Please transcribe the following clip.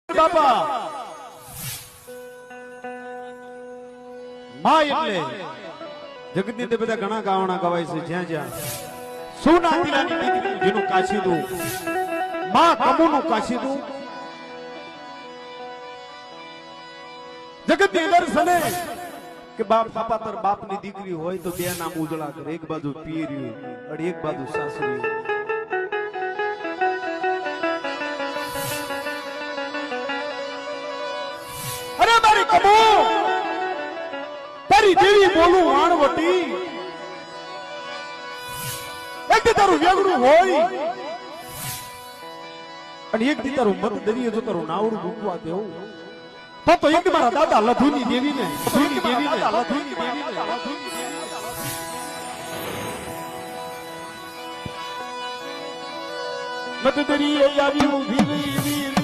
બાપા માં એટલે જગતની અંદર બધા ઘણા ગાવાના ગવાય છે જ્યાં જ્યાં સોના તીરાની દીકરી જેનું કાશીદું માં કમુનું કાશીદું જગતની અંદર સને કે બાપ બાપા તાર બાપની દીકરી હોય તો બે નામ ઉજળા કરે એક બાજુ પીરી અને એક બાજુ સાસરી કમો તારી દેવી બોલું વાણવટી એક દી તારું વેગડું હોય અને એક દી તારું મત દરિયે જો તારું નાવડું મૂકવા દેવું તો એક મારા દાદા લધુની દેવીને મત દરિયે આવી વીર વીર